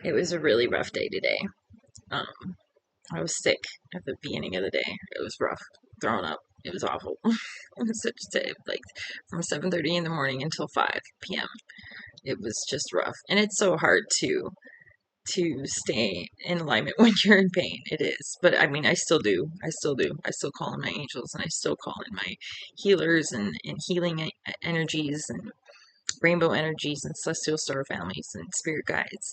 It was a really rough day today. Um, I was sick at the beginning of the day. It was rough. Throwing up. It was awful. It was such a day, like from 7:30 in the morning until 5 p.m. It was just rough, and it's so hard to stay in alignment when you're in pain. It is, but I mean, I still do. I still do. I still call in my angels, and I still call in my healers and healing energies and rainbow energies and celestial star families and spirit guides,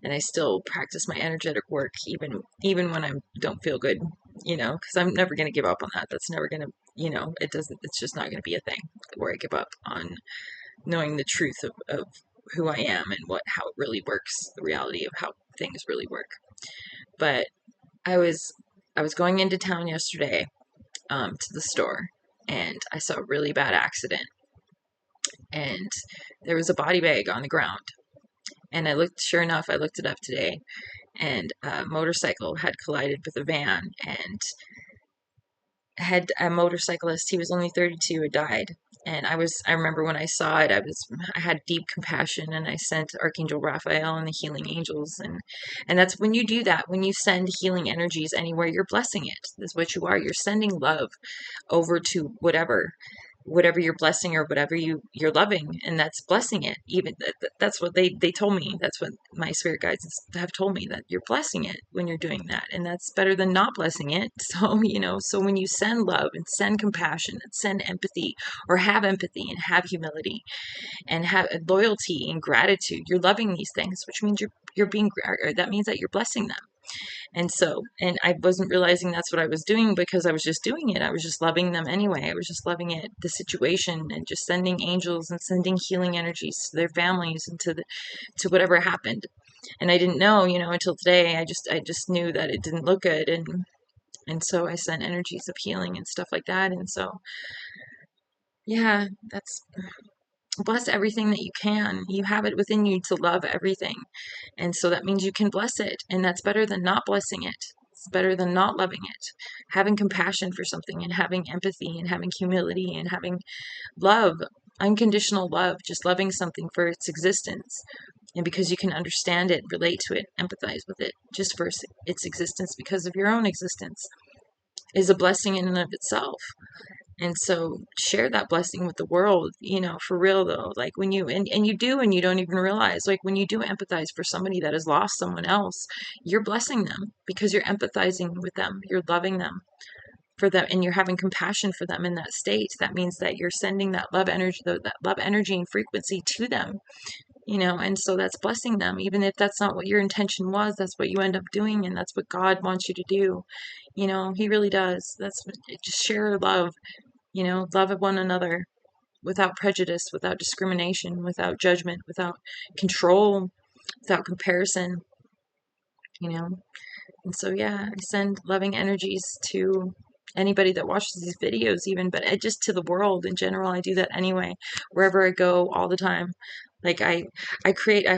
and I still practice my energetic work even when I don't feel good, because I'm never going to give up on that. That's never going to, it doesn't, it's just not going to be a thing where I give up on knowing the truth of who I am and how it really works, the reality of how things really work. But I was I was going into town yesterday, to the store, and I saw a really bad accident, and there was a body bag on the ground. And sure enough, I looked it up today, and a motorcycle had collided with a van, and had a motorcyclist, he was only 32, had died. And I remember when I saw it, I had deep compassion, and I sent Archangel Raphael and the healing angels, and that's when you do that, when you send healing energies anywhere, you're blessing it. That's what you are. You're sending love over to whatever you're blessing, or whatever you're loving, and that's blessing it. Even that's what they told me. That's what my spirit guides have told me, that you're blessing it when you're doing that, and that's better than not blessing it. So so when you send love and send compassion and send empathy, or have empathy and have humility and have loyalty and gratitude, you're loving these things, which means you're being, or that means that you're blessing them. And I wasn't realizing that's what I was doing, because I was just doing it. I was just loving them anyway. I was just loving it, the situation, and just sending angels and sending healing energies to their families and to whatever happened. And I didn't know, until today. I just knew that it didn't look good, and so I sent energies of healing and stuff like that. And so, yeah, that's, bless everything that you can. You have it within you to love everything. And so that means you can bless it. And that's better than not blessing it. It's better than not loving it. Having compassion for something, and having empathy, and having humility, and having love, unconditional love, just loving something for its existence. And because you can understand it, relate to it, empathize with it, just for its existence, because of your own existence, is a blessing in and of itself. And so share that blessing with the world, for real though. Like when and you do, and you don't even realize, like when you do empathize for somebody that has lost someone else, you're blessing them, because you're empathizing with them, you're loving them for them, and you're having compassion for them in that state. That means that you're sending that love energy, that love energy and frequency to them, and so that's blessing them. Even if that's not what your intention was, that's what you end up doing, and that's what God wants you to do. He really does. Just share love, love of one another, without prejudice, without discrimination, without judgment, without control, without comparison, you know. And so, yeah, I send loving energies to anybody that watches these videos, even, but just to the world in general. I do that anyway, wherever I go, all the time. Like I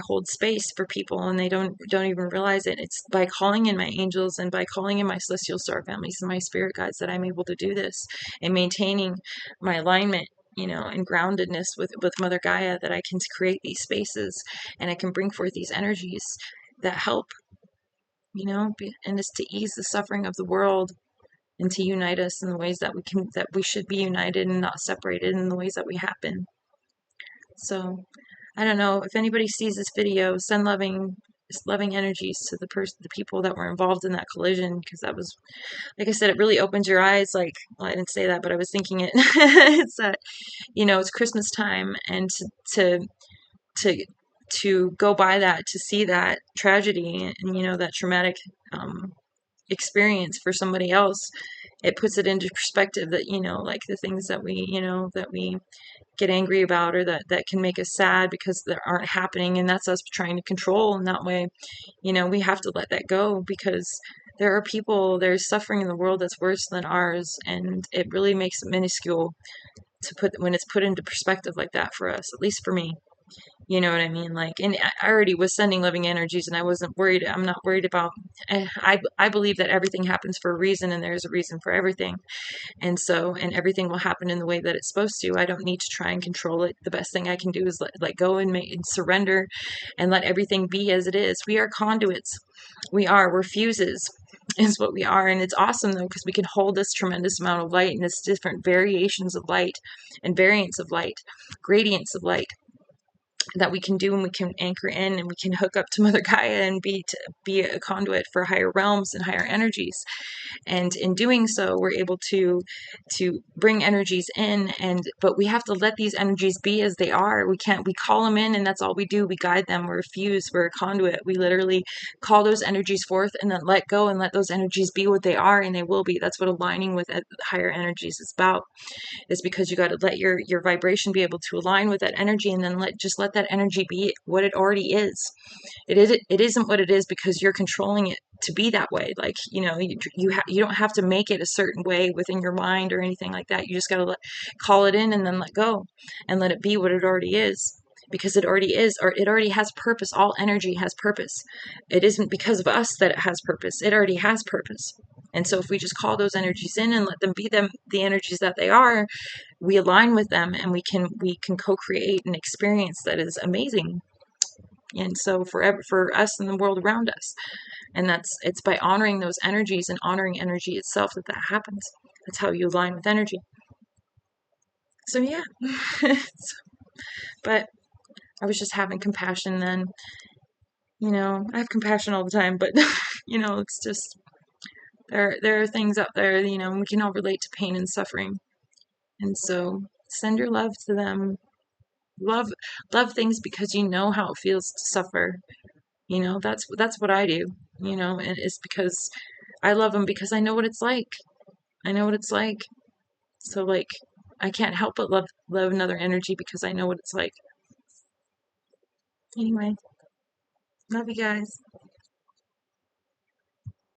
hold space for people, and they don't even realize it. It's by calling in my angels and by calling in my celestial star families and my spirit guides that I'm able to do this, and maintaining my alignment, and groundedness with Mother Gaia, that I can create these spaces, and I can bring forth these energies that help, and it's to ease the suffering of the world, and to unite us in the ways that we should be united and not separated in the ways that we have been. So I don't know if anybody sees this video, send loving energies to the people that were involved in that collision, because that was, like I said, it really opens your eyes. Like, well, I didn't say that, but I was thinking it. It's that, it's Christmas time, and to to go by that, to see that tragedy, and that traumatic experience for somebody else, it puts it into perspective that, like the things that we get angry about, or that can make us sad because they aren't happening, and that's us trying to control in that way. We have to let that go, because there's suffering in the world that's worse than ours, and it really makes it minuscule when it's put into perspective like that for us, at least for me. You know what I mean? Like, and I already was sending living energies, and I wasn't worried. I'm not worried about. I believe that everything happens for a reason, and there's a reason for everything. And so, and everything will happen in the way that it's supposed to. I don't need to try and control it. The best thing I can do is let go and make and surrender, and let everything be as it is. We are conduits. We're fuses. Is what we are. And it's awesome though, because we can hold this tremendous amount of light and this different variations of light and variants of light, gradients of light that we can do, and we can anchor in, and we can hook up to Mother Gaia and be a conduit for higher realms and higher energies. And in doing so, we're able to bring energies in, and but we have to let these energies be as they are. We call them in, and that's all we do. We guide them. We're a fuse. We're a conduit. We literally call those energies forth and then let go and let those energies be what they are, and they will be. That's what aligning with higher energies is about, is because you got to let your vibration be able to align with that energy, and then let that energy be what it already is. It isn't what it is because you're controlling it to be that way. Like, you don't have to make it a certain way within your mind or anything like that. You just got to call it in, and then let go and let it be what it already is, because it already is, or it already has purpose. All energy has purpose. It isn't because of us that it has purpose. It already has purpose. And so if we just call those energies in and let them be the energies that they are, we align with them, and we can co-create an experience that is amazing. And so for us and the world around us. And it's by honoring those energies and honoring energy itself that happens. That's how you align with energy. So yeah. But I was just having compassion then. I have compassion all the time, but it's just there are things out there, we can all relate to pain and suffering. And so send your love to them. Love love things because you know how it feels to suffer. That's what I do, and it's because I love them, because I know what it's like. I know what it's like. So like, I can't help but love another energy because I know what it's like. Anyway, love you guys.